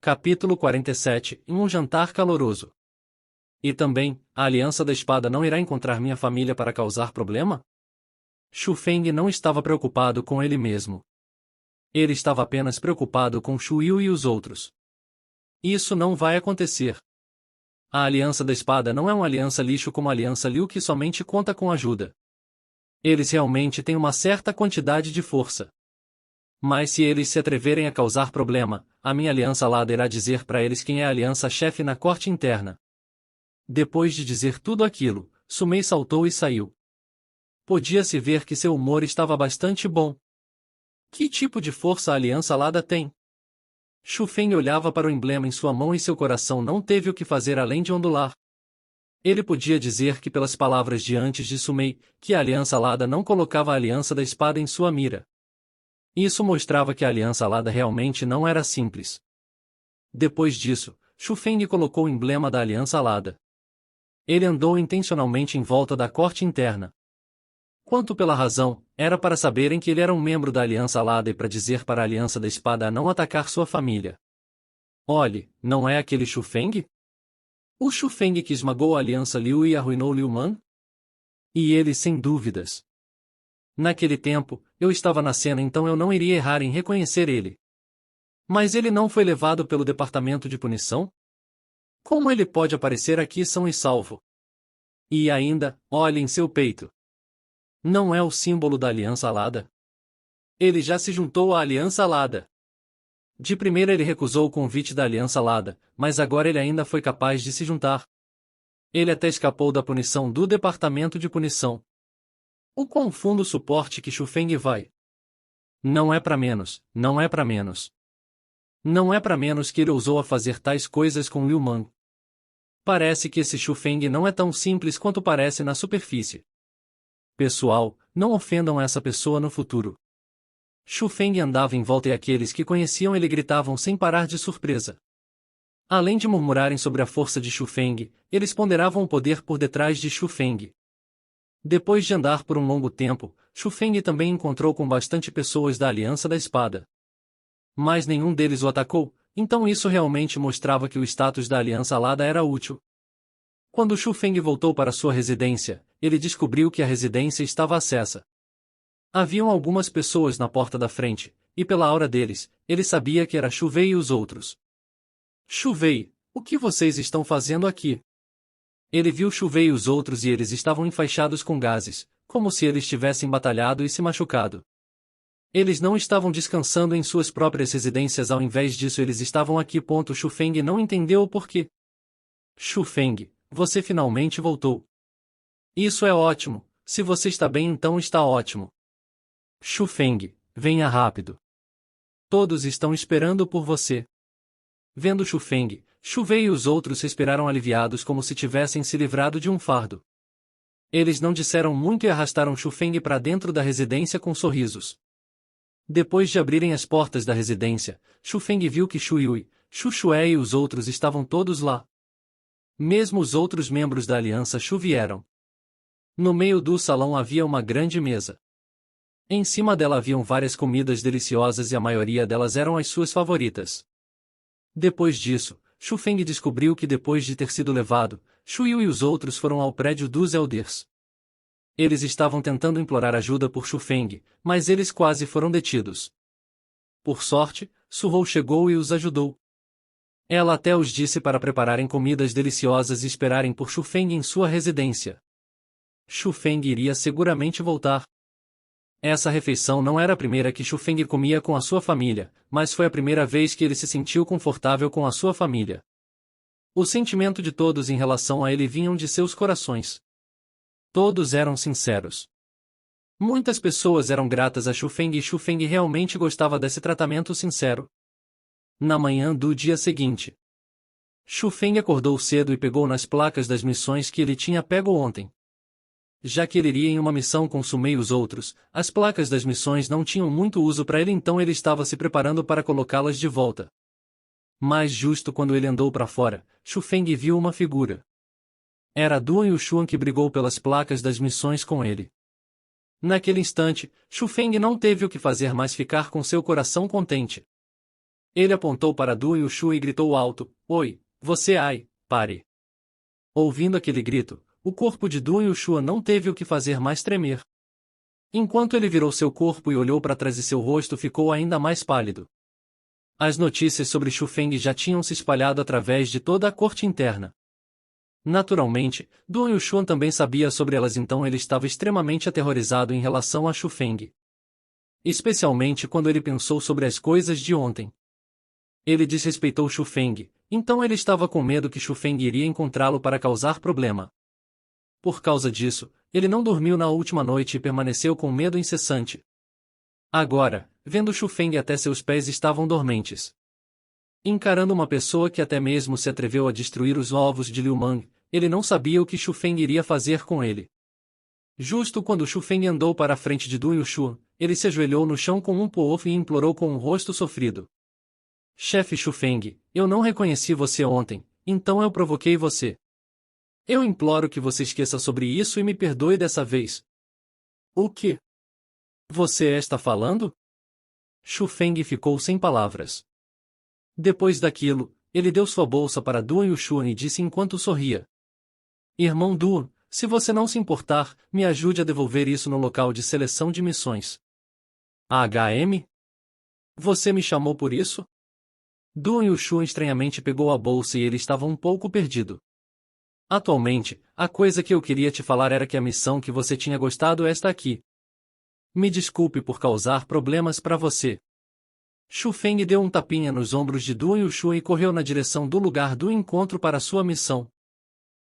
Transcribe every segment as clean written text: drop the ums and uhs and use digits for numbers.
Capítulo 47 Um jantar caloroso. E também, a Aliança da Espada não irá encontrar minha família para causar problema? Shu Feng não estava preocupado com ele mesmo. Ele estava apenas preocupado com Shu Yu e os outros. Isso não vai acontecer. A Aliança da Espada não é uma aliança lixo como a Aliança Liu que somente conta com ajuda. Eles realmente têm uma certa quantidade de força. Mas se eles se atreverem a causar problema, a minha aliança Lada irá dizer para eles quem é a aliança-chefe na corte interna. Depois de dizer tudo aquilo, Sumei saltou e saiu. Podia-se ver que seu humor estava bastante bom. Que tipo de força a aliança Lada tem? Shu Feng olhava para o emblema em sua mão e seu coração não teve o que fazer além de ondular. Ele podia dizer que pelas palavras de antes de Sumei, que a aliança Lada não colocava a aliança da espada em sua mira. Isso mostrava que a aliança Lada realmente não era simples. Depois disso, Shu Feng colocou o emblema da aliança Lada. Ele andou intencionalmente em volta da corte interna. Quanto pela razão, era para saberem que ele era um membro da aliança Lada e para dizer para a aliança da espada a não atacar sua família. Olhe, não é aquele Shu Feng? O Shu Feng que esmagou a aliança Liu e arruinou Liu Man? E ele sem dúvidas. Naquele tempo, eu estava na cena então eu não iria errar em reconhecer ele. Mas ele não foi levado pelo departamento de punição? Como ele pode aparecer aqui são e salvo? E ainda, olhe em seu peito. Não é o símbolo da Aliança Lada? Ele já se juntou à Aliança Lada. De primeira ele recusou o convite da Aliança Lada, mas agora ele ainda foi capaz de se juntar. Ele até escapou da punição do departamento de punição. O quão fundo o suporte que Shu Feng vai? Não é para menos, não é para menos. Não é para menos que ele ousou a fazer tais coisas com Liu Man. Parece que esse Shu Feng não é tão simples quanto parece na superfície. Pessoal, não ofendam essa pessoa no futuro. Shu Feng andava em volta e aqueles que conheciam ele gritavam sem parar de surpresa. Além de murmurarem sobre a força de Shu Feng, eles ponderavam o poder por detrás de Shu Feng. Depois de andar por um longo tempo, Shu Feng também encontrou com bastante pessoas da Aliança da Espada. Mas nenhum deles o atacou, então isso realmente mostrava que o status da Aliança Lada era útil. Quando Shu Feng voltou para sua residência, ele descobriu que a residência estava acessa. Haviam algumas pessoas na porta da frente, e pela aura deles, ele sabia que era Shu Wei e os outros. Shu Wei, o que vocês estão fazendo aqui? Ele viu Shu Wei e os outros e eles estavam enfaixados com gases, como se eles tivessem batalhado e se machucado. Eles não estavam descansando em suas próprias residências, ao invés disso eles estavam aqui. Shu Feng não entendeu o porquê. Shu Feng, você finalmente voltou. Isso é ótimo, se você está bem então está ótimo. Shu Feng, venha rápido. Todos estão esperando por você. Vendo Shu Feng, Shu Wei e os outros respiraram aliviados como se tivessem se livrado de um fardo. Eles não disseram muito e arrastaram Shu Feng para dentro da residência com sorrisos. Depois de abrirem as portas da residência, Shu Feng viu que Shu Yui, Shu Shuai e os outros estavam todos lá. Mesmo os outros membros da Aliança Shu vieram. No meio do salão havia uma grande mesa. Em cima dela haviam várias comidas deliciosas e a maioria delas eram as suas favoritas. Depois disso, Shu Feng descobriu que depois de ter sido levado, Shu Yu e os outros foram ao prédio dos Elders. Eles estavam tentando implorar ajuda por Shu Feng, mas eles quase foram detidos. Por sorte, Su Hou chegou e os ajudou. Ela até os disse para prepararem comidas deliciosas e esperarem por Shu Feng em sua residência. Shu Feng iria seguramente voltar. Essa refeição não era a primeira que Shu Feng comia com a sua família, mas foi a primeira vez que ele se sentiu confortável com a sua família. O sentimento de todos em relação a ele vinham de seus corações. Todos eram sinceros. Muitas pessoas eram gratas a Shu Feng e Shu Feng realmente gostava desse tratamento sincero. Na manhã do dia seguinte, Shu Feng acordou cedo e pegou nas placas das missões que ele tinha pego ontem. Já que ele iria em uma missão com Sumei e os outros, as placas das missões não tinham muito uso para ele, então ele estava se preparando para colocá-las de volta. Mas justo quando ele andou para fora, Shu Feng viu uma figura. Era Duan Yushuan que brigou pelas placas das missões com ele. Naquele instante, Shu Feng não teve o que fazer mas ficar com seu coração contente. Ele apontou para Du Yushu e gritou alto: Oi, você ai, pare. Ouvindo aquele grito, o corpo de Du Yushu não teve o que fazer mais tremer. Enquanto ele virou seu corpo e olhou para trás e seu rosto ficou ainda mais pálido. As notícias sobre Xu Feng já tinham se espalhado através de toda a corte interna. Naturalmente, Du Yushuan também sabia sobre elas, então ele estava extremamente aterrorizado em relação a Xu Feng. Especialmente quando ele pensou sobre as coisas de ontem. Ele desrespeitou Xu Feng, então ele estava com medo que Xu Feng iria encontrá-lo para causar problema. Por causa disso, ele não dormiu na última noite e permaneceu com medo incessante. Agora, vendo Xu Feng até seus pés estavam dormentes. Encarando uma pessoa que até mesmo se atreveu a destruir os ovos de Liu Mang, ele não sabia o que Xu Feng iria fazer com ele. Justo quando Xu Feng andou para a frente de Du Yushu, ele se ajoelhou no chão com um poofo e implorou com um rosto sofrido. Chefe Xu Feng, eu não reconheci você ontem, então eu provoquei você. Eu imploro que você esqueça sobre isso e me perdoe dessa vez. O que você está falando? Xu Feng ficou sem palavras. Depois daquilo, ele deu sua bolsa para Du Yushu e disse enquanto sorria. Irmão Du, se você não se importar, me ajude a devolver isso no local de seleção de missões. HM? Você me chamou por isso? Du Yushu estranhamente pegou a bolsa e ele estava um pouco perdido. Atualmente, a coisa que eu queria te falar era que a missão que você tinha gostado está aqui. Me desculpe por causar problemas para você. Xu Feng deu um tapinha nos ombros de Du Yushu e correu na direção do lugar do encontro para sua missão.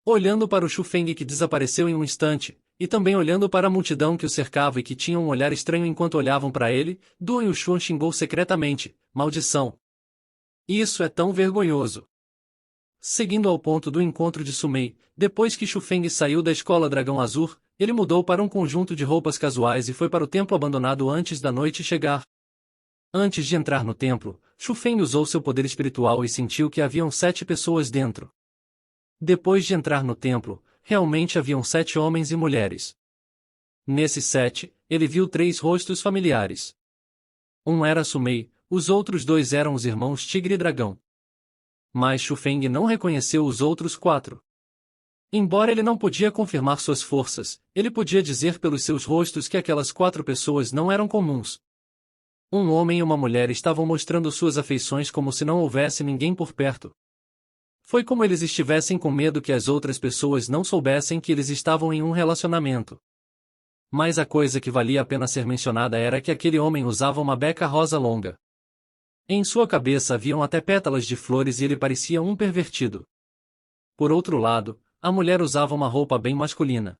Olhando para o Xu Feng que desapareceu em um instante, e também olhando para a multidão que o cercava e que tinha um olhar estranho enquanto olhavam para ele, Du Yushu xingou secretamente: maldição! Isso é tão vergonhoso! Seguindo ao ponto do encontro de Sumei, depois que Xu Feng saiu da escola Dragão Azul, ele mudou para um conjunto de roupas casuais e foi para o templo abandonado antes da noite chegar. Antes de entrar no templo, Xu Feng usou seu poder espiritual e sentiu que haviam 7 pessoas dentro. Depois de entrar no templo, realmente haviam 7 homens e mulheres. Nesses 7, ele viu 3 rostos familiares. Um era Sumei, os outros 2 eram os irmãos Tigre e Dragão. Mas Xu Feng não reconheceu os outros 4. Embora ele não podia confirmar suas forças, ele podia dizer pelos seus rostos que aquelas 4 pessoas não eram comuns. Um homem e uma mulher estavam mostrando suas afeições como se não houvesse ninguém por perto. Foi como eles estivessem com medo que as outras pessoas não soubessem que eles estavam em um relacionamento. Mas a coisa que valia a pena ser mencionada era que aquele homem usava uma beca rosa longa. Em sua cabeça haviam até pétalas de flores e ele parecia um pervertido. Por outro lado, a mulher usava uma roupa bem masculina.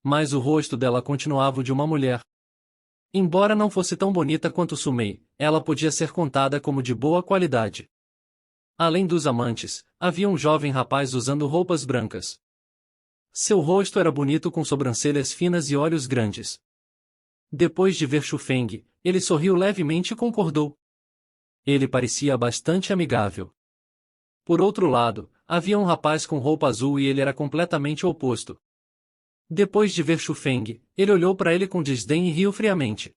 Mas o rosto dela continuava o de uma mulher. Embora não fosse tão bonita quanto Sumei, ela podia ser contada como de boa qualidade. Além dos amantes, havia um jovem rapaz usando roupas brancas. Seu rosto era bonito com sobrancelhas finas e olhos grandes. Depois de ver Xu Feng, ele sorriu levemente e concordou. Ele parecia bastante amigável. Por outro lado, havia um rapaz com roupa azul e ele era completamente o oposto. Depois de ver Xu Feng, ele olhou para ele com desdém e riu friamente.